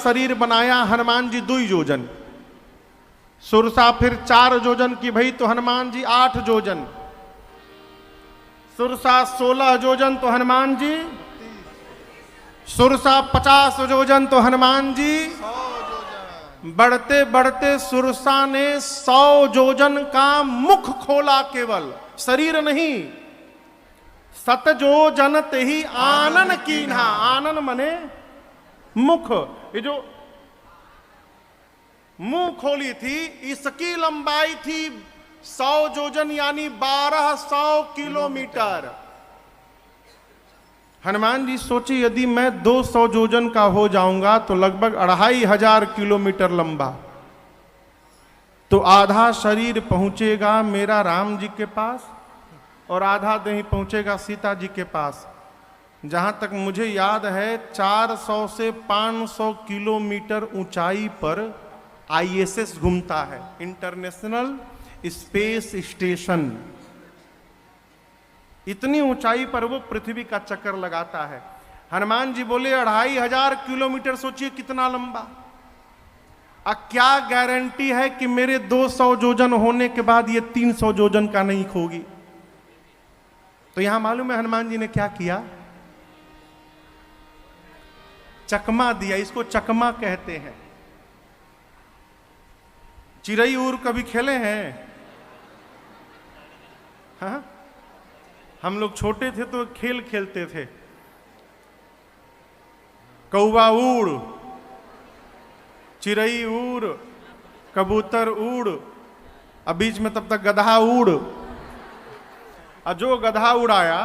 शरीर बनाया हनुमान जी 2 योजन, सुरसा फिर 4 योजन की भई तो हनुमान जी 8 योजन, सुरसा 16 योजन तो हनुमान जी, सुरसा 50 योजन तो हनुमान जी, बढ़ते बढ़ते सुरसा ने 100 योजन का मुख खोला, केवल शरीर नहीं। 7 योजन ते ही आनन कीन्हा, आनन मने मुख, ये जो मुंह खोली थी इसकी लंबाई थी 100 योजन यानी 1200 किलोमीटर। हनुमान जी सोचे यदि मैं 200 योजन का हो जाऊंगा तो लगभग 2500 किलोमीटर लंबा, तो आधा शरीर पहुंचेगा मेरा राम जी के पास और आधा नहीं पहुंचेगा सीता जी के पास। जहां तक मुझे याद है 400 से 500 किलोमीटर ऊंचाई पर ISS घूमता है, इंटरनेशनल स्पेस स्टेशन। इतनी ऊंचाई पर वो पृथ्वी का चक्कर लगाता है। हनुमान जी बोले 2500 किलोमीटर, सोचिए कितना लंबा। अब क्या गारंटी है कि मेरे 200 योजन होने के बाद ये 300 योजन का नहीं खोगी। तो यहां मालूम है हनुमान जी ने क्या किया, चकमा दिया। इसको चकमा कहते हैं। चिड़ई उड़ कभी खेले हैं? हाँ, हम लोग छोटे थे तो खेल खेलते थे, कौवा उड़, चिड़ई उड़, कबूतर उड़, अब बीच में तब तक गधा उड़, और जो गधा उड़ाया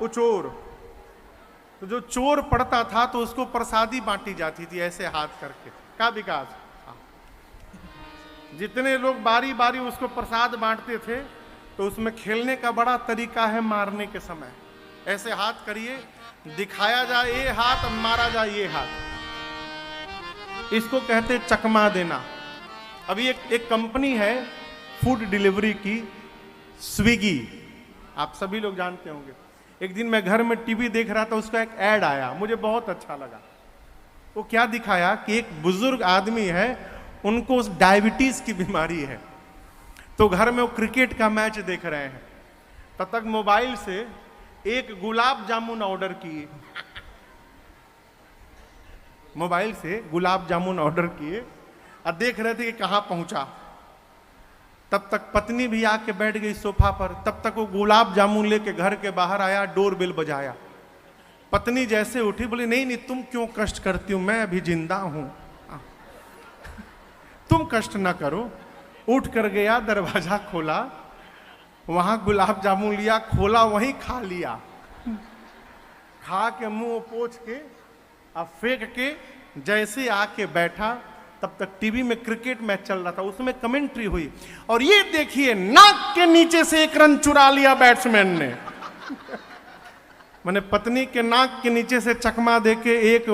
वो चोर। तो जो चोर पड़ता था तो उसको प्रसादी बांटी जाती थी ऐसे हाथ करके। का विकास, जितने लोग बारी बारी उसको प्रसाद बांटते थे तो उसमें खेलने का बड़ा तरीका है। मारने के समय ऐसे हाथ करिए, दिखाया जाए ये हाथ, मारा जाए ये हाथ। इसको कहते चकमा देना। अभी एक कंपनी है फूड डिलीवरी की, स्विगी, आप सभी लोग जानते होंगे। एक दिन मैं घर में टीवी देख रहा था, उसका एक ऐड आया, मुझे बहुत अच्छा लगा। वो क्या दिखाया कि एक बुजुर्ग आदमी है, उनको डायबिटीज की बीमारी है, तो घर में वो क्रिकेट का मैच देख रहे हैं। तब तक मोबाइल से एक गुलाब जामुन ऑर्डर किए, मोबाइल से गुलाब जामुन ऑर्डर किए और देख रहे थे कि कहां पहुंचा। तब तक पत्नी भी आके बैठ गई सोफा पर। तब तक वो गुलाब जामुन लेके घर के बाहर आया, डोरबेल बजाया। पत्नी जैसे उठी, बोली नहीं नहीं तुम क्यों कष्ट करती हो, मैं अभी जिंदा हूं, तुम कष्ट ना करो। उठ कर गया, दरवाजा खोला, वहां गुलाब जामुन लिया, खोला, वहीं खा लिया। खा के मुंह पोंछ के अब फेंक के जैसे आके बैठा, तब तक टीवी में क्रिकेट मैच चल रहा था, उसमें कमेंट्री हुई। और ये देखिए नाक के नीचे से 1 रन चुरा लिया बैट्समैन ने। मैंने पत्नी के नाक के नीचे से चकमा देके 1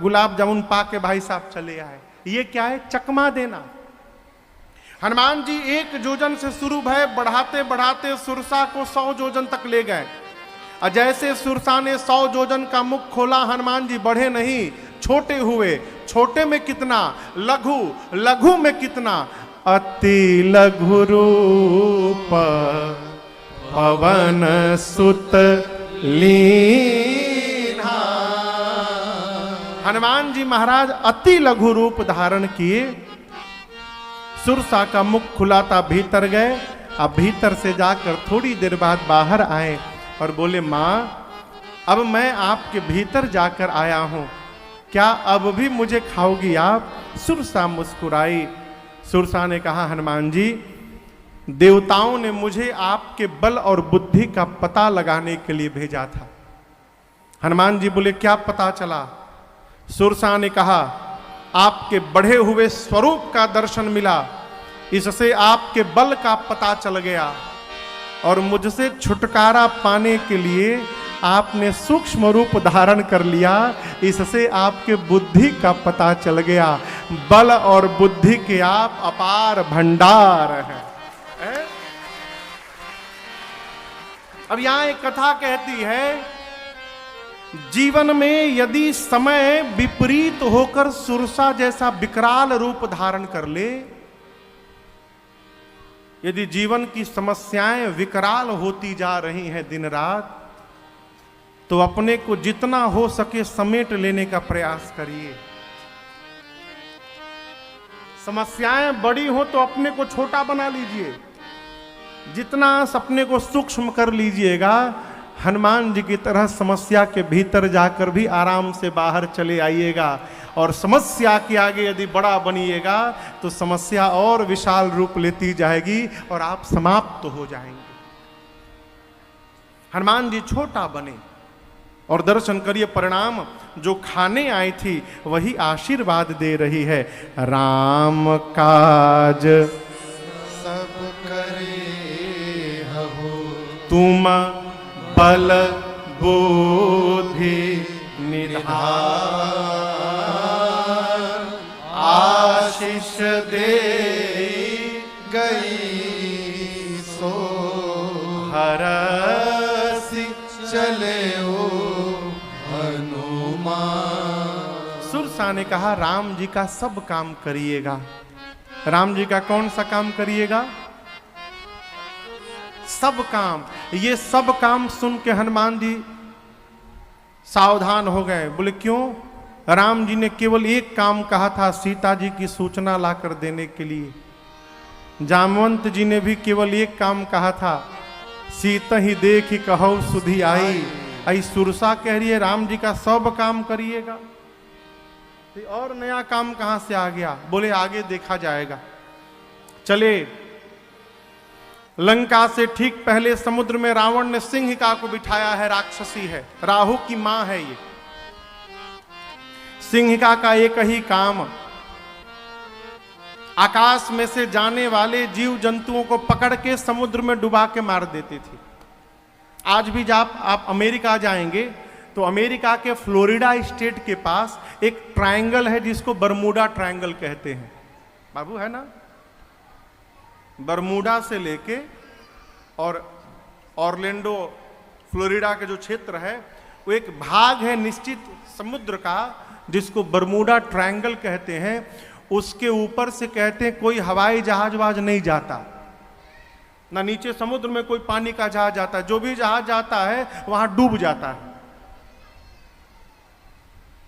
गुलाब जामुन पा के भाई साहब चले आए। ये क्या है? चकमा देना। हनुमान जी 1 योजन से शुरू भय, बढ़ाते बढ़ाते सुरसा को 100 योजन तक ले गए। और जैसे सुरसा ने 100 योजन का मुख खोला, हनुमान जी बढ़े नहीं, छोटे हुए। छोटे में कितना? लघु। लघु में कितना? अति लघु रूप पवन सुत लीन्हा। हनुमान जी महाराज अति लघु रूप धारण किए। सुरसा का मुख खुला था, भीतर गए। अब भीतर से जाकर थोड़ी देर बाद बाहर आए और बोले मां, अब मैं आपके भीतर जाकर आया हूं, क्या अब भी मुझे खाओगी आप? सुरसा मुस्कुराई। सुरसा ने कहा हनुमान जी, देवताओं ने मुझे आपके बल और बुद्धि का पता लगाने के लिए भेजा था। हनुमान जी बोले क्या पता चला? सुरसा ने कहा आपके बढ़े हुए स्वरूप का दर्शन मिला, इससे आपके बल का पता चल गया और मुझसे छुटकारा पाने के लिए आपने सूक्ष्म रूप धारण कर लिया, इससे आपके बुद्धि का पता चल गया। बल और बुद्धि के आप अपार भंडार हैं। अब यहां एक कथा कहती है जीवन में यदि समय विपरीत होकर सुरसा जैसा विकराल रूप धारण कर ले, यदि जीवन की समस्याएं विकराल होती जा रही हैं दिन रात, तो अपने को जितना हो सके समेट लेने का प्रयास करिए। समस्याएं बड़ी हो तो अपने को छोटा बना लीजिए, जितना अपने को सूक्ष्म कर लीजिएगा, हनुमान जी की तरह समस्या के भीतर जाकर भी आराम से बाहर चले आइएगा। और समस्या के आगे यदि बड़ा बनिएगा तो समस्या और विशाल रूप लेती जाएगी और आप समाप्त हो जाएंगे। हनुमान जी छोटा बने और दर्शन करिए, परिणाम जो खाने आई थी वही आशीर्वाद दे रही है। राम काज सब करे हबो, तुम बल बुद्धि निधान, आशीष दे गई सो हरसि चले ओ हनुमान। सुरसा ने कहा राम जी का सब काम करिएगा। राम जी का कौन सा काम करिएगा? सब काम। ये सब काम सुन के हनुमान जी सावधान हो गए। बोले क्यों? राम जी ने केवल एक काम कहा था, सीता जी की सूचना लाकर देने के लिए। जामवंत जी ने भी केवल एक काम कहा था, सीता ही देख कहौ सुधि आई। आई सुरसा कह रही है राम जी का सब काम करिएगा, तो और नया काम कहां से आ गया? बोले आगे देखा जाएगा। चले लंका से ठीक पहले समुद्र में रावण ने सिंहिका को बिठाया है, राक्षसी है, राहु की मां है ये। सिंहिका का एक ही काम, आकाश में से जाने वाले जीव जंतुओं को पकड़ के समुद्र में डुबा के मार देती थी। आज भी जब आप अमेरिका जाएंगे तो अमेरिका के फ्लोरिडा स्टेट के पास एक ट्रायंगल है जिसको बरमूडा ट्रायंगल कहते हैं। बाबू है ना? बरमूडा से लेके और ऑरलैंडो फ्लोरिडा के जो क्षेत्र है वो एक भाग है निश्चित समुद्र का जिसको बरमूडा ट्रायंगल कहते हैं। उसके ऊपर से कहते हैं कोई हवाई जहाज वाज नहीं जाता, ना नीचे समुद्र में कोई पानी का जहाज जाता है। जो भी जहाज जाता है वहां डूब जाता है।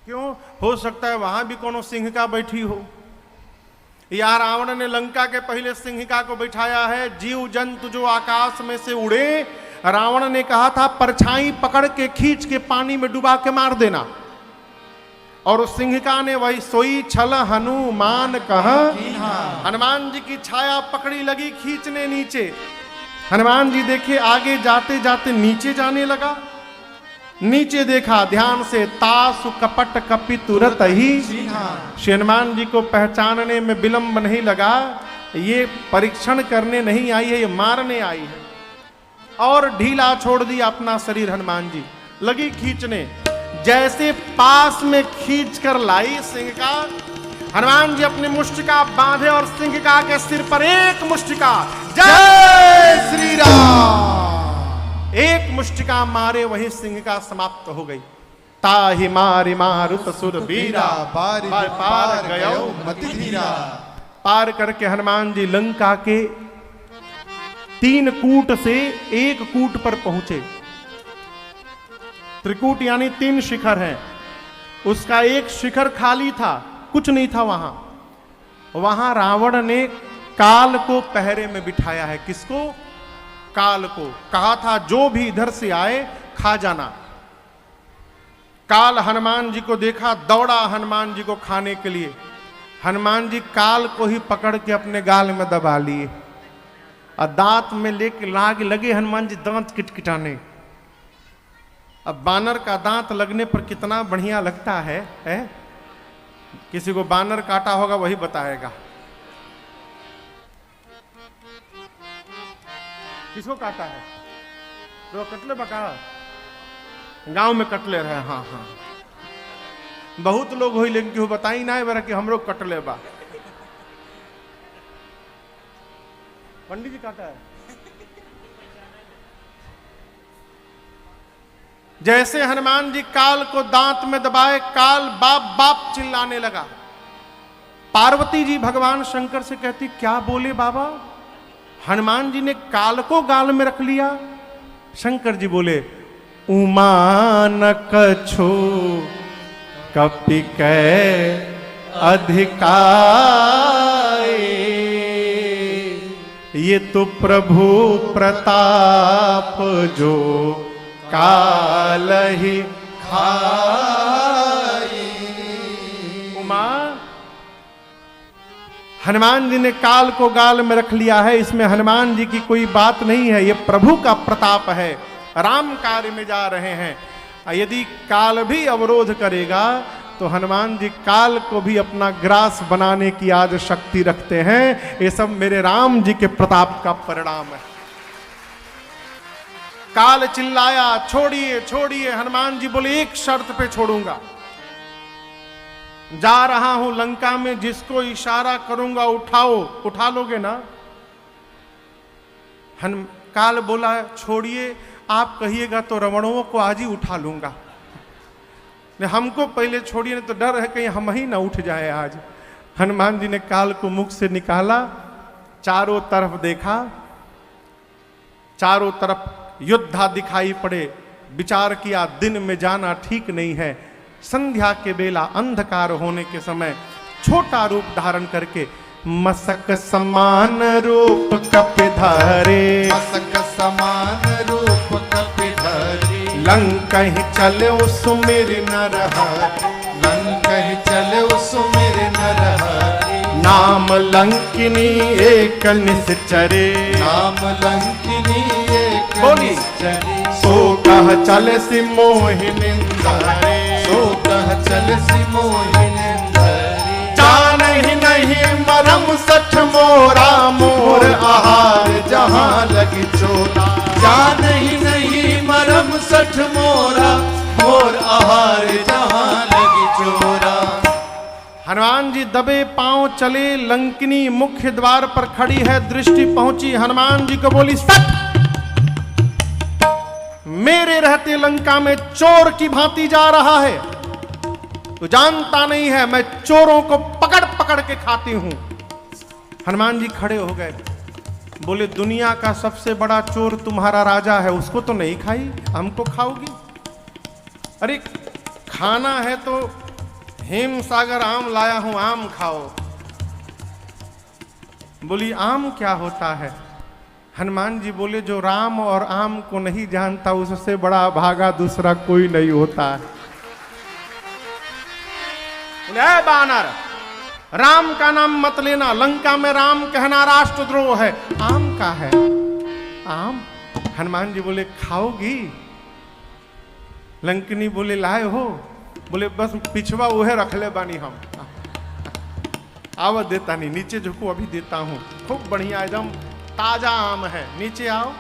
क्यों? हो सकता है वहां भी कोनो सिंहिका बैठी हो, या रावण ने लंका के पहले सिंहिका को बैठाया है। जीव जंतु जो आकाश में से उड़े, रावण ने कहा था परछाई पकड़ के खींच के पानी में डुबा के मार देना, और उस सिंहिका ने वही सोई छल हनुमान कहा। हनुमान जी की छाया पकड़ी लगी खींचने नीचे। हनुमान जी देखे आगे जाते जाते नीचे जाने लगा। नीचे देखा ध्यान से, तासु कपट कपि तुरत ही। श्री हनुमान जी को पहचानने में विलंब नहीं लगा। ये परीक्षण करने नहीं आई है, ये मारने आई है। और ढीला छोड़ दिया अपना शरीर हनुमान जी, लगी खींचने। जैसे पास में खींच कर लाई सिंहिका, हनुमान जी अपनी मुष्टिका बांधे और सिंहिका के सिर पर एक मुष्टिका, जय श्री राम, एक मुष्टिका मारे वही सिंहिका समाप्त हो गई। ताहि मारि मारुत सुर बीरा, पार गयो मति धीरा। पार करके हनुमान जी लंका के 3 कूट से 1 कूट पर पहुंचे। त्रिकूट यानी 3 शिखर हैं, उसका एक शिखर खाली था, कुछ नहीं था वहां। वहां रावण ने काल को पहरे में बिठाया है। किसको? काल को। कहा था जो भी इधर से आए खा जाना। काल हनुमान जी को देखा, दौड़ा हनुमान जी को खाने के लिए। हनुमान जी काल को ही पकड़ के अपने गाल में दबा लिए और दांत में लेके लगे हनुमान जी दांत किटकिटाने। अब बानर का दांत लगने पर कितना बढ़िया लगता है? किसी को बानर काटा होगा वही बताएगा। किसको काटा है? तो कटले बका गांव में कटले रहे। हाँ हाँ, बहुत लोग हो, लेकिन क्यों बताई ना बरा कि हम लोग कटले बा। पंडित जी काटा है। जैसे हनुमान जी काल को दांत में दबाए, काल बाप बाप चिल्लाने लगा। पार्वती जी भगवान शंकर से कहती, क्या बोले बाबा, हनुमान जी ने काल को गाल में रख लिया। शंकर जी बोले, उमा न कछु कपि कै अधिकार, ये तो प्रभु प्रताप जो काल ही खाई। उमा, हनुमान जी ने काल को गाल में रख लिया है, इसमें हनुमान जी की कोई बात नहीं है, ये प्रभु का प्रताप है, राम कार्य में जा रहे हैं। यदि काल भी अवरोध करेगा तो हनुमान जी काल को भी अपना ग्रास बनाने की आज शक्ति रखते हैं। ये सब मेरे राम जी के प्रताप का परिणाम है। काल चिल्लाया, छोड़िए छोड़िए। हनुमान जी बोले, एक शर्त पे छोड़ूंगा, जा रहा हूं लंका में, जिसको इशारा करूंगा उठाओ, उठा लोगे ना? काल बोला, छोड़िए, आप कहिएगा तो रावणों को आज ही उठा लूंगा, हमको पहले छोड़िए, नहीं तो डर है कहीं हम ही ना उठ जाए आज। हनुमान जी ने काल को मुख से निकाला, चारों तरफ देखा, चारों तरफ योद्धा दिखाई पड़े। विचार किया, दिन में जाना ठीक नहीं है। संध्या के बेला अंधकार होने के समय छोटा रूप धारण करके मसक समान रूप कपिधारे, मसक समान रूप कपिधारे, लंका ही चले सुमिर नरहरि, लंका ही चले सुमिर नरहरि, नाम लंकिनी एक निश्चरे, नाम लंकिनी एक बोली। निश्चरे, सो कह चले सि मोहिनिंदरे, सो कह चले सि मोहिनिंदरे, जान ही नहीं मरम सठ मोरा, मोर आहार जहां लगी चोरा, जान ही नहीं मरम सठ मोरा, मोर आहार जहां लगी चोरा। हनुमान जी दबे पांव चले, लंकिनी मुख्य द्वार पर खड़ी है, दृष्टि पहुंची, हनुमान जी को बोली, सट, मेरे रहते लंका में चोर की भांति जा रहा है, तो जानता नहीं है मैं चोरों को पकड़ पकड़ के खाती हूं। हनुमान जी खड़े हो गए, बोले, दुनिया का सबसे बड़ा चोर तुम्हारा राजा है, उसको तो नहीं खाई, हमको खाओगी? अरे खाना है तो हिम सागर आम लाया हूं, आम खाओ। बोली, आम क्या होता है? हनुमान जी बोले, जो राम और आम को नहीं जानता उससे बड़ा भागा दूसरा कोई नहीं होता है। बोले, बानर, राम का नाम मत लेना, लंका में राम कहना राष्ट्रद्रोह है। आम का है? आम? हनुमान जी बोले, खाओगी? लंकिनी बोले, लाए हो? बोले, बस पिछवा उहे रख ले बानी हम, आवत देता नहीं, नीचे झुको, अभी देता हूं, खूब बढ़िया एकदम ताजा आम है, नीचे आओ।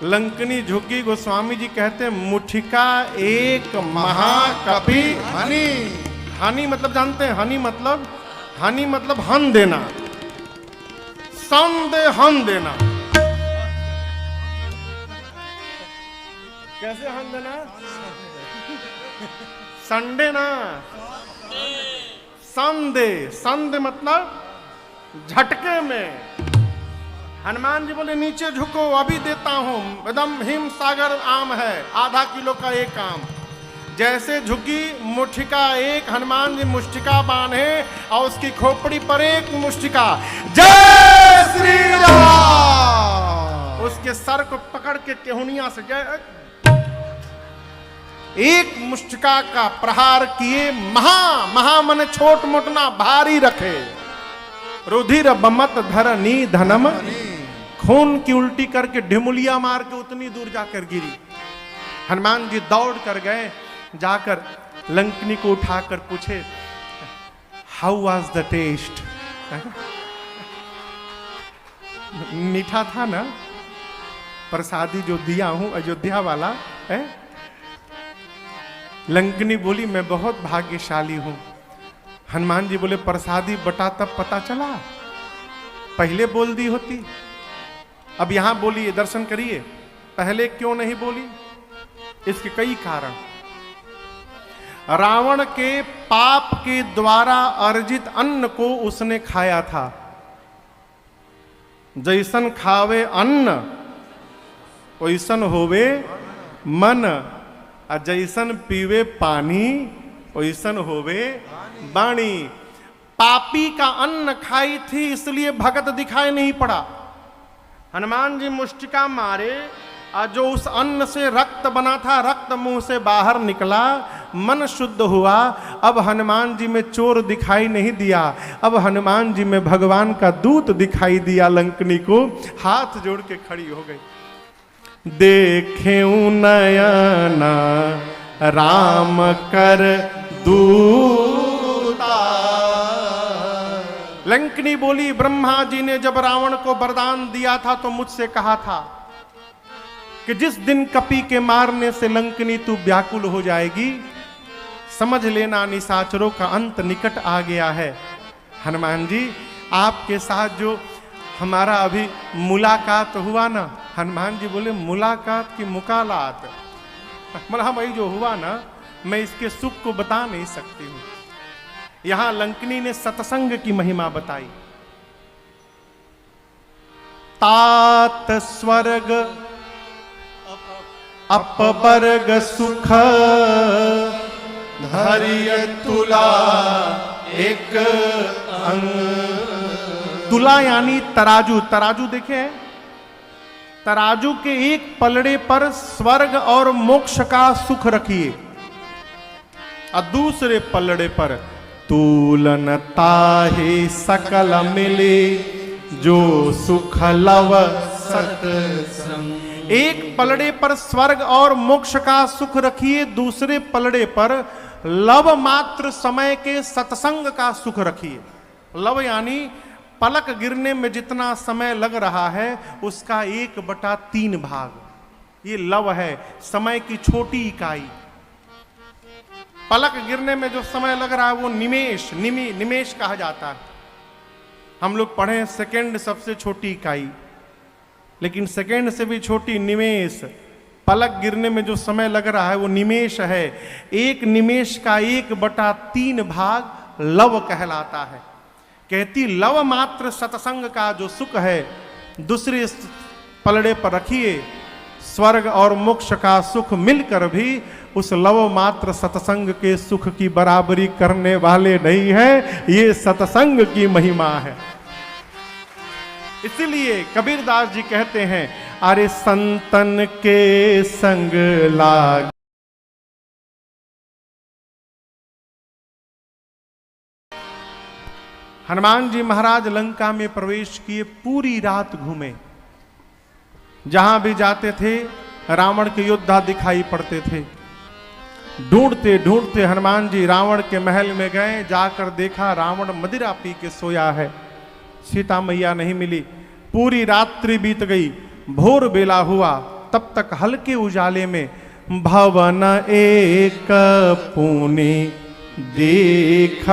लंकिनी झुकी, गोस्वामी जी कहते, मुठिका एक महाकपि हनी, हानि मतलब जानते हैं? हानि मतलब, हानि मतलब हन देना, संदेहन देना। कैसे हन देना? संडे ना, संदे, संदे मतलब झटके में। हनुमान जी बोले, नीचे झुको, अभी देता हूं, एकदम हिम सागर आम है, आधा किलो का एक आम। जैसे झुकी, मुष्टिका एक, हनुमान जी मुष्टिका बांधे और उसकी खोपड़ी पर एक मुष्टिका, जय श्री राम, उसके सर को पकड़ के टेहुनिया से जय, एक मुष्टिका का प्रहार किए। महा, महा मन छोट मोटना, भारी रखे, रुधिर बमत धरनी धनम, खून की उल्टी करके ढिमुलिया मार के उतनी दूर जाकर गिरी। हनुमान जी दौड़ कर गए, जाकर लंकिनी को उठाकर पूछे, हाउ वॉज द टेस्ट? मीठा था ना प्रसादी जो दिया हूं अयोध्या वाला है? लंकिनी बोली, मैं बहुत भाग्यशाली हूं। हनुमान जी बोले, प्रसादी बटा तब पता चला, पहले बोल दी होती। अब यहां बोलिए, दर्शन करिए, पहले क्यों नहीं बोली? इसके कई कारण। रावण के पाप के द्वारा अर्जित अन्न को उसने खाया था। जैसन खावे अन्न वैसन होवे मन, और जैसन पीवे पानी वैसन होवे वाणी। पापी का अन्न खाई थी इसलिए भगत दिखाई नहीं पड़ा। हनुमान जी मुष्टिका मारे और जो उस अन्न से रक्त बना था, रक्त मुंह से बाहर निकला, मन शुद्ध हुआ। अब हनुमान जी में चोर दिखाई नहीं दिया, अब हनुमान जी में भगवान का दूत दिखाई दिया। लंकनी को हाथ जोड़ के खड़ी हो गई। देखें नयना राम कर दूता। लंकनी बोली, ब्रह्मा जी ने जब रावण को वरदान दिया था तो मुझसे कहा था कि जिस दिन कपि के मारने से लंकनी तू व्याकुल हो जाएगी, समझ लेना निशाचरों का अंत निकट आ गया है। हनुमान जी, आपके साथ जो हमारा अभी मुलाकात हुआ ना, हनुमान जी बोले मुलाकात की मुकालात, मतलब भाई जो हुआ ना, मैं इसके सुख को बता नहीं सकती हूं। यहां लंकनी ने सत्संग की महिमा बताई। तात स्वर्ग अपवर्ग सुख धैर्य तुला एक अंग। तुला यानी तराजू। तराजू देखे हैं? तराजू के एक पलड़े पर स्वर्ग और मोक्ष का सुख रखिए और दूसरे पलड़े पर तूलन ताहे सकल मिले जो सुख लव सत्संग। एक पलड़े पर स्वर्ग और मोक्ष का सुख रखिए, दूसरे पलड़े पर लव मात्र समय के सत्संग का सुख रखिए। लव यानी पलक गिरने में जितना समय लग रहा है उसका 1/3 भाग, ये लव है, समय की छोटी इकाई। पलक गिरने में जो समय लग रहा है वो निमेष, निमेष कहा जाता है। हम लोग पढ़े सेकंड सबसे छोटी इकाई, लेकिन सेकंड से भी छोटी निमेष। पलक गिरने में जो समय लग रहा है वो निमेष है। एक निमेष का 1/3 भाग लव कहलाता है। कहती लव मात्र सत्संग का जो सुख है दूसरे पलड़े पर रखिए। स्वर्ग और मोक्ष का सुख मिलकर भी उस लव मात्र सत्संग के सुख की बराबरी करने वाले नहीं है। ये सत्संग की महिमा है। इसीलिए कबीरदास जी कहते हैं, अरे संतन के संग लाग। हनुमान जी महाराज लंका में प्रवेश किए, पूरी रात घूमे। जहां भी जाते थे रावण के योद्धा दिखाई पड़ते थे। ढूंढते ढूंढते हनुमान जी रावण के महल में गए। जाकर देखा रावण मदिरा पी के सोया है। सीता मैया नहीं मिली। पूरी रात्रि बीत गई। भोर बेला हुआ, तब तक हल्के उजाले में भवन एक पुनि देख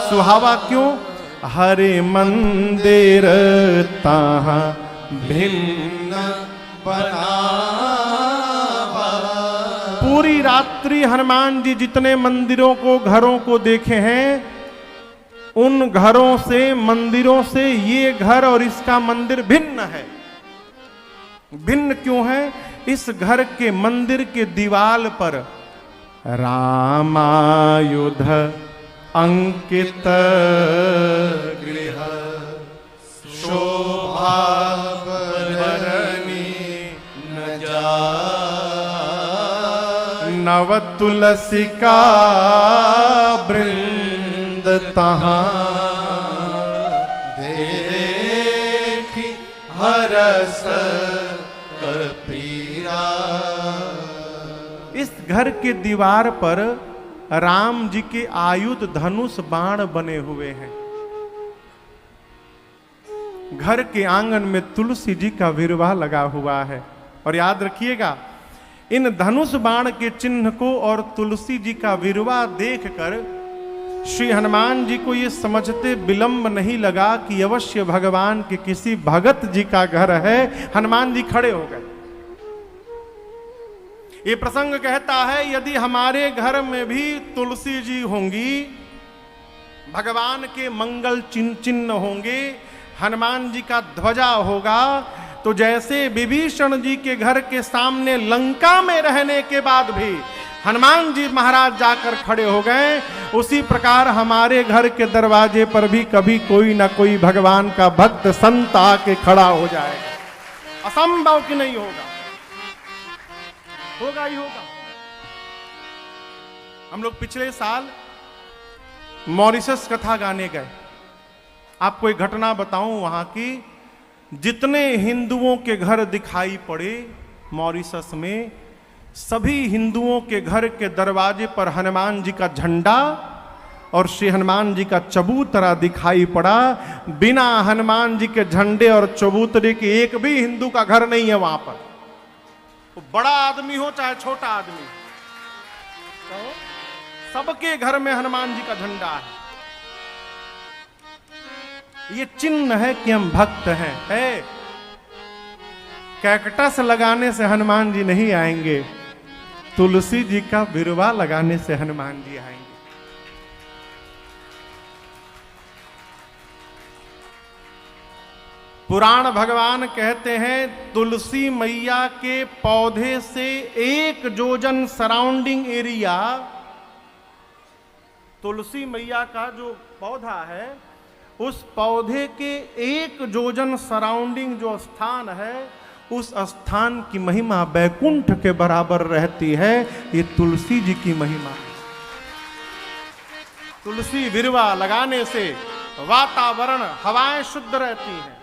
सुहावा। क्यों? हरे मंदिर ताहा भिन्न बना। पूरी रात्रि हनुमान जी जितने मंदिरों को, घरों को देखे हैं, उन घरों से, मंदिरों से ये घर और इसका मंदिर भिन्न है। भिन्न क्यों है? इस घर के मंदिर के दीवाल पर रामायुध अंकित गृह शोभा बरनी न जा। नव तुलसी का वृंद तहां देखी हरस कपीरा। इस घर के दीवार पर राम जी के आयुध, धनुष, बाण बने हुए हैं। घर के आंगन में तुलसी जी का विरवा लगा हुआ है। और याद रखिएगा, इन धनुष बाण के चिन्ह को और तुलसी जी का विरवा देखकर श्री हनुमान जी को ये समझते विलंब नहीं लगा कि अवश्य भगवान के किसी भगत जी का घर है। हनुमान जी खड़े हो गए। ये प्रसंग कहता है यदि हमारे घर में भी तुलसी जी होंगी, भगवान के मंगल चिन्ह होंगे, हनुमान जी का ध्वजा होगा, तो जैसे विभीषण जी के घर के सामने लंका में रहने के बाद भी हनुमान जी महाराज जाकर खड़े हो गए, उसी प्रकार हमारे घर के दरवाजे पर भी कभी कोई ना कोई भगवान का भक्त संत आके खड़ा हो जाएगा। असंभव कि नहीं होगा, होगा ही होगा। हम लोग पिछले साल मॉरिशस कथा गाने गए। आपको एक घटना बताऊं, वहां की जितने हिंदुओं के घर दिखाई पड़े मॉरिशस में, सभी हिंदुओं के घर के दरवाजे पर हनुमान जी का झंडा और श्री हनुमान जी का चबूतरा दिखाई पड़ा। बिना हनुमान जी के झंडे और चबूतरे के एक भी हिंदू का घर नहीं है वहां पर। वो बड़ा आदमी हो चाहे छोटा आदमी, तो सबके घर में हनुमान जी का झंडा है। ये चिन्ह है कि हम भक्त हैं। कैक्टस लगाने से हनुमान जी नहीं आएंगे, तुलसी जी का बिरवा लगाने से हनुमान जी आएंगे। पुराण भगवान कहते हैं तुलसी मैया के पौधे से 1 जोजन सराउंडिंग एरिया, तुलसी मैया का जो पौधा है उस पौधे के 1 जोजन सराउंडिंग जो स्थान है, उस स्थान की महिमा बैकुंठ के बराबर रहती है। ये तुलसी जी की महिमा है। तुलसी बिरवा लगाने से वातावरण, हवाएं शुद्ध रहती हैं।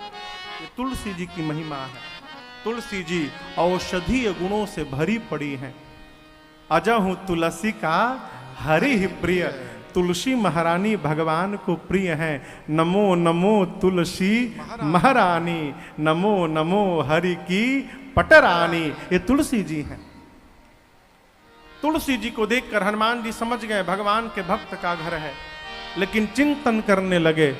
ये तुलसी जी की महिमा है। तुलसी जी औषधीय गुणों से भरी पड़ी हैं। अजहु तुलसी का हरि ही प्रिय, तुलसी महारानी भगवान को प्रिय है। नमो नमो तुलसी महारानी, नमो नमो हरि की पटरानी। ये तुलसी जी हैं। तुलसी जी को देखकर हनुमान जी समझ गए भगवान के भक्त का घर है, लेकिन चिंतन करने लगे।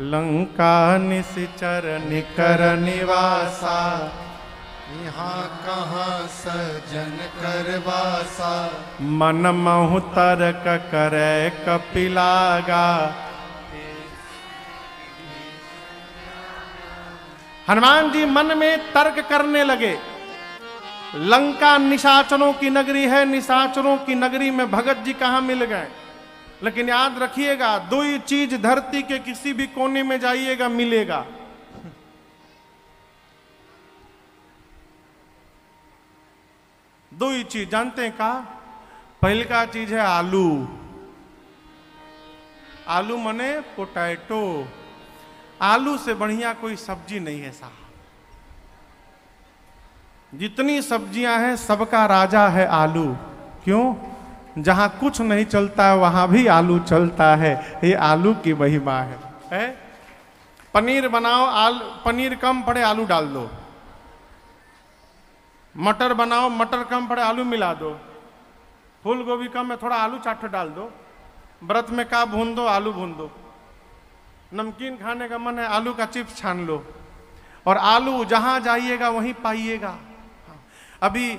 लंका निश्चर निकर निवासा, यहाँ कहाँ सजन करवासा। मन महु तर्क करे कपिलागा। हनुमान जी मन में तर्क करने लगे। लंका निशाचरों की नगरी है, निशाचरों की नगरी में भगत जी कहां मिल गए। लेकिन याद रखिएगा, 2 ही चीज धरती के किसी भी कोने में जाइएगा मिलेगा। दो ही चीज जानते हैं का? पहले का चीज है आलू। आलू मने पोटैटो। आलू से बढ़िया कोई सब्जी नहीं है साहब। जितनी सब्जियां हैं सबका राजा है आलू। क्यों? जहां कुछ नहीं चलता है वहां भी आलू चलता है। ये आलू की महिमा है? पनीर बनाओ, पनीर कम पड़े आलू डाल दो। मटर बनाओ, मटर कम पड़े आलू मिला दो। फूल गोभी कम है, थोड़ा आलू चाट डाल दो। व्रत में का भून दो, आलू भून दो। नमकीन खाने का मन है, आलू का चिप्स छान लो। और आलू जहां जाइएगा वहीं पाइएगा। अभी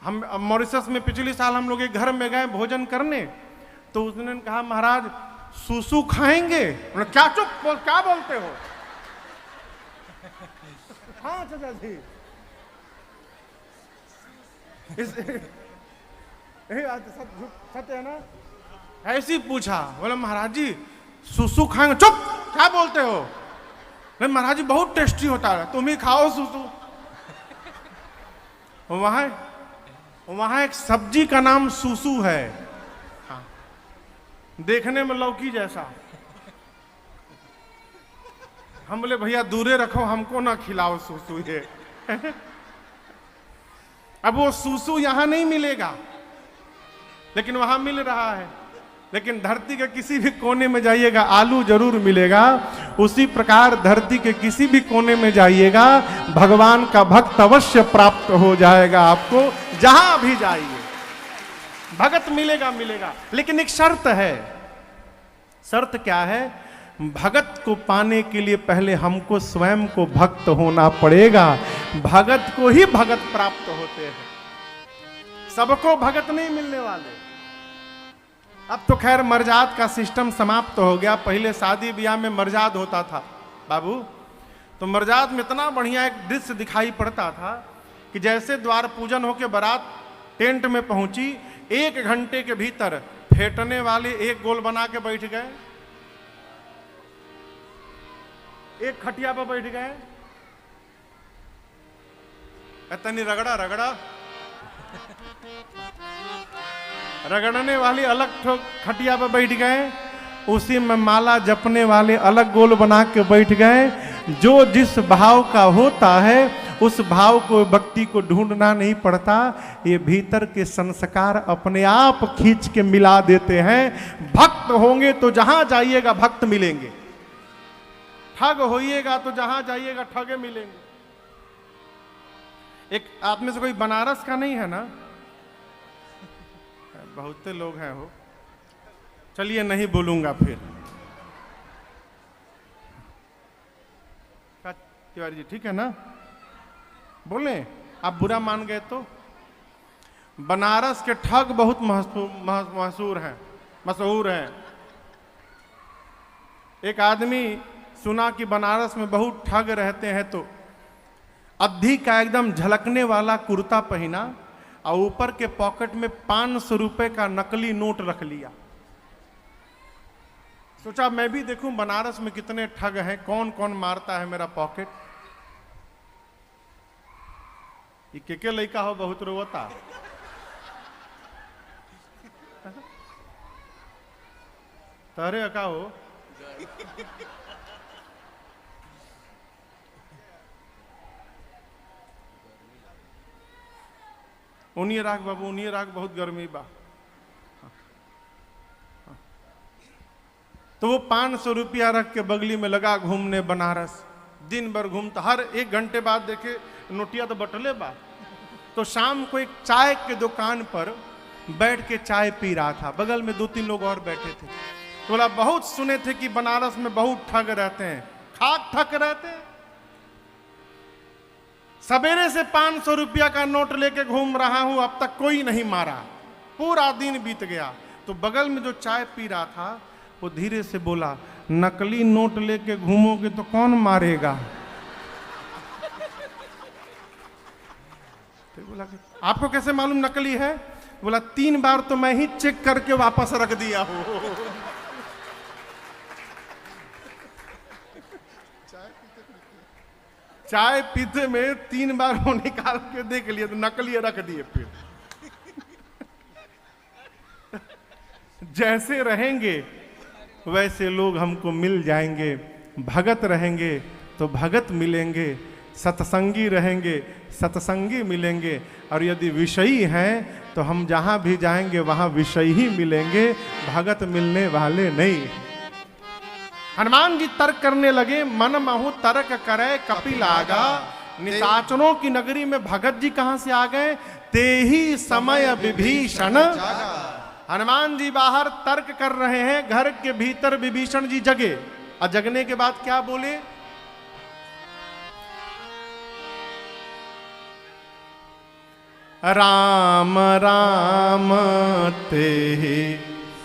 हम मॉरिशस में पिछले साल हम लोग एक घर में गए भोजन करने, तो उसने कहा महाराज सूसू खाएंगे। क्या चुप क्या बोलते हो? हाँ चाचा जी, सत्य है ना? ऐसी पूछा, बोले महाराज जी सुसु खाएंगे। चुप, क्या बोलते हो? नहीं महाराज जी बहुत टेस्टी होता है, तुम ही खाओ सुसु। वहां एक सब्जी का नाम सुसु है। हाँ। देखने में लौकी जैसा। हम बोले भैया दूरे रखो, हमको ना खिलाओ सुसु ये। अब वो सूसू यहां नहीं मिलेगा, लेकिन वहां मिल रहा है। लेकिन धरती के किसी भी कोने में जाइएगा आलू जरूर मिलेगा। उसी प्रकार धरती के किसी भी कोने में जाइएगा भगवान का भक्त अवश्य प्राप्त हो जाएगा आपको, जहां भी जाइए। भगत मिलेगा मिलेगा, लेकिन एक शर्त है। शर्त क्या है? भगत को पाने के लिए पहले हमको स्वयं को भक्त होना पड़ेगा। भगत को ही भगत प्राप्त होते हैं, सबको भगत नहीं मिलने वाले। अब तो खैर मर्जाद का सिस्टम समाप्त हो गया। पहले शादी ब्याह में मर्जाद होता था बाबू, तो मर्जाद में इतना बढ़िया एक दृश्य दिखाई पड़ता था कि जैसे द्वार पूजन होके बारात टेंट में पहुंची, 1 घंटे के भीतर फेंटने वाले एक गोल बना के बैठ गए, एक खटिया पर बैठ गए, इतनी रगड़ा रगड़ा, रगड़ने वाले अलग खटिया पर बैठ गए, उसी में माला जपने वाले अलग गोल बना के बैठ गए। जो जिस भाव का होता है उस भाव को, भक्ति को ढूंढना नहीं पड़ता, ये भीतर के संस्कार अपने आप खींच के मिला देते हैं। भक्त होंगे तो जहां जाइएगा भक्त मिलेंगे, ठग होइएगा तो जहां जाइएगा ठगे मिलेंगे। एक आप में से कोई बनारस का नहीं है ना? बहुत से लोग हैं हो, चलिए नहीं बोलूंगा फिर। तिवारी जी ठीक है ना, बोले आप बुरा मान गए तो। बनारस के ठग बहुत मशहूर हैं। एक आदमी सुना कि बनारस में बहुत ठग रहते हैं, तो अद्धी का एकदम झलकने वाला कुर्ता पहना और ऊपर के पॉकेट में 500 रुपए का नकली नोट रख लिया। सोचा मैं भी देखूं बनारस में कितने ठग हैं, कौन कौन मारता है मेरा पॉकेट। ये के लड़का हो बहुत रोता। तारे का हो उन्हीं राख बाबू, उन्हीं राख, बहुत गर्मी बा। तो वो 500 रुपया रख के बगली में लगा घूमने बनारस। दिन भर घूमता, हर 1 घंटे बाद देखे नोटिया तो बटले बा। तो शाम को एक चाय के दुकान पर बैठ के चाय पी रहा था, बगल में 2-3 लोग और बैठे थे। तो बोला बहुत सुने थे कि बनारस में बहुत ठग रहते हैं, खाक ठग रहते हैं। सवेरे से 500 रुपया का नोट लेके घूम रहा हूं, अब तक कोई नहीं मारा। पूरा दिन बीत गया। तो बगल में जो चाय पी रहा था वो धीरे से बोला, नकली नोट लेके घूमोगे तो कौन मारेगा? तो बोला आपको कैसे मालूम नकली है? बोला 3 बार तो मैं ही चेक करके वापस रख दिया हूं। चाय पीते में 3 बार वो निकाल के देख लिया तो नकली रख दिए। फिर जैसे रहेंगे वैसे लोग हमको मिल जाएंगे। भगत रहेंगे तो भगत मिलेंगे, सत्संगी रहेंगे सत्संगी मिलेंगे, और यदि विषयी हैं तो हम जहां भी जाएंगे वहां विषयी ही मिलेंगे, भगत मिलने वाले नहीं। हनुमान जी तर्क करने लगे, मन महु तर्क करे कपिल आगा। निशाचरों की नगरी में भगत जी कहां से आ गए? ते ही समय विभीषण। हनुमान जी बाहर तर्क कर रहे हैं, घर के भीतर विभीषण जी जगे, और जगने के बाद क्या बोले? राम राम ते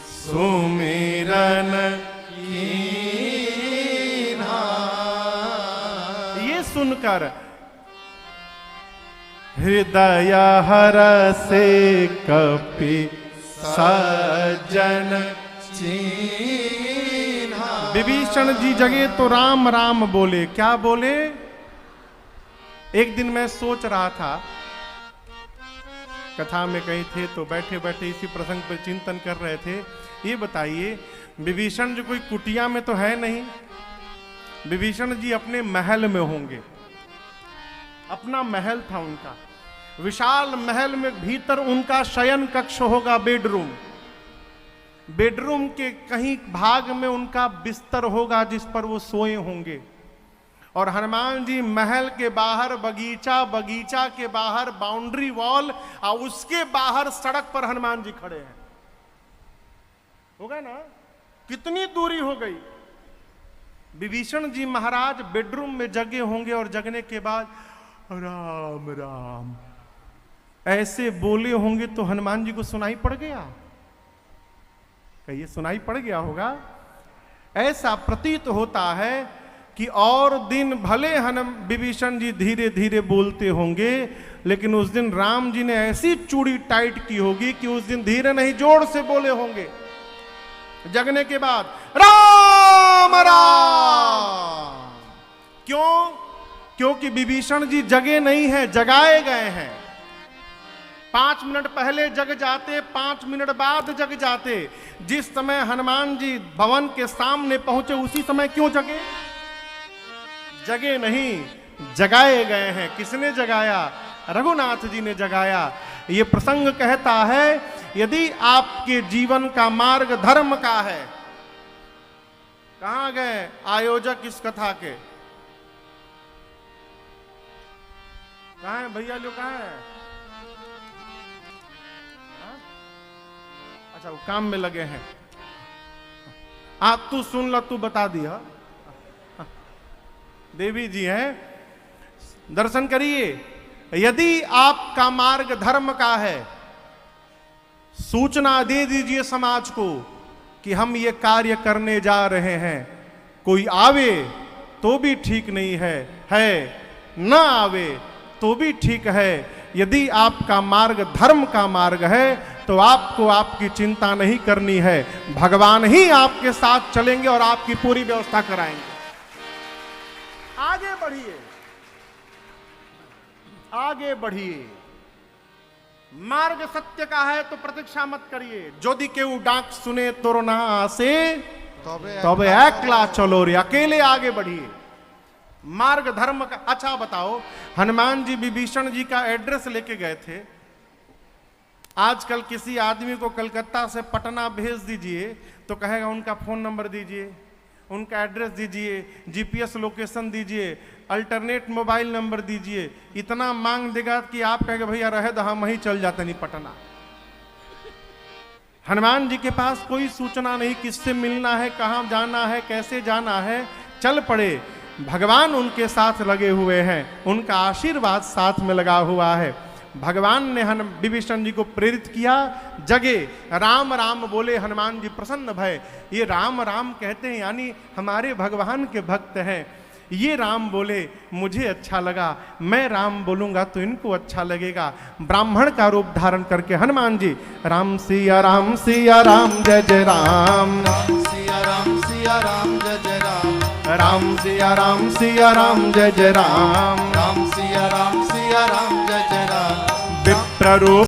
सुमिरन कीन्हा। ये सुनकर हृदय हरसे कपि सज्जन चीन्हा। विभीषण जी जगे तो राम राम बोले। क्या बोले? एक दिन मैं सोच रहा था, कथा में कहीं थे तो बैठे बैठे इसी प्रसंग पर चिंतन कर रहे थे। ये बताइए, विभीषण जी कोई कुटिया में तो है नहीं, विभीषण जी अपने महल में होंगे। अपना महल था उनका, विशाल महल में भीतर उनका शयन कक्ष होगा, बेडरूम। बेडरूम के कहीं भाग में उनका बिस्तर होगा जिस पर वो सोए होंगे, और हनुमान जी महल के बाहर बगीचा, बगीचा के बाहर बाउंड्री वॉल, और उसके बाहर सड़क पर हनुमान जी खड़े हैं। होगा ना, कितनी दूरी हो गई। विभीषण जी महाराज बेडरूम में जगे होंगे और जगने के बाद राम राम ऐसे बोले होंगे तो हनुमान जी को सुनाई पड़ गया। कहिए सुनाई पड़ गया होगा। ऐसा प्रतीत होता है कि और दिन भले विभीषण जी धीरे धीरे बोलते होंगे, लेकिन उस दिन राम जी ने ऐसी चूड़ी टाइट की होगी कि उस दिन धीरे नहीं जोर से बोले होंगे। जगने के बाद राम राम। क्यों? क्योंकि विभीषण जी जगे नहीं हैं, जगाए गए हैं। 5 मिनट पहले जग जाते, 5 मिनट बाद जग जाते। जिस समय हनुमान जी भवन के सामने पहुंचे उसी समय क्यों जगे? जगे नहीं, जगाए गए हैं। किसने जगाया? रघुनाथ जी ने जगाया। ये प्रसंग कहता है यदि आपके जीवन का मार्ग धर्म का है। कहां गए आयोजक इस कथा के? कहां है भैया लोग? कहां है? अच्छा, वो काम में लगे हैं। आप तू सुन लो, तू बता दिया। देवी जी हैं, दर्शन करिए। यदि आपका मार्ग धर्म का है, सूचना दे दीजिए समाज को कि हम ये कार्य करने जा रहे हैं। कोई आवे तो भी ठीक नहीं है न आवे तो भी ठीक है। यदि आपका मार्ग धर्म का मार्ग है तो आपको आपकी चिंता नहीं करनी है। भगवान ही आपके साथ चलेंगे और आपकी पूरी व्यवस्था कराएंगे। आगे बढ़िए, आगे बढ़िए। मार्ग सत्य का है तो प्रतीक्षा मत करिए। यदि केहू डाक सुने तोर ना आसे तबे एकला चलो रे, अकेले आगे बढ़िए। मार्ग धर्म का। अच्छा बताओ, हनुमान जी विभीषण जी का एड्रेस लेके गए थे। आजकल किसी आदमी को कलकत्ता से पटना भेज दीजिए तो कहेगा उनका फोन नंबर दीजिए, उनका एड्रेस दीजिए, जीपीएस लोकेशन दीजिए, अल्टरनेट मोबाइल नंबर दीजिए। इतना मांग देगा कि आप कहेंगे भैया रहे तो हम वहीं चल जाते नहीं पटना। हनुमान जी के पास कोई सूचना नहीं, किससे मिलना है, कहां जाना है, कैसे जाना है, चल पड़े। भगवान उनके साथ लगे हुए हैं, उनका आशीर्वाद साथ में लगा हुआ है। भगवान ने विभीषण जी को प्रेरित किया, जगे, राम राम बोले, हनुमान जी प्रसन्न भय। ये राम राम कहते हैं यानी हमारे भगवान के भक्त हैं। ये राम बोले, मुझे अच्छा लगा, मैं राम बोलूंगा तो इनको अच्छा लगेगा। ब्राह्मण का रूप धारण करके हनुमान जी राम सिया राम सिया राम जय जय राम, राम सिया राम सिया राम जय जय राम, राम सिया राम सिया राम जय जय राम, राम सिया राम सिया राम जय जय राम। विप्र रूप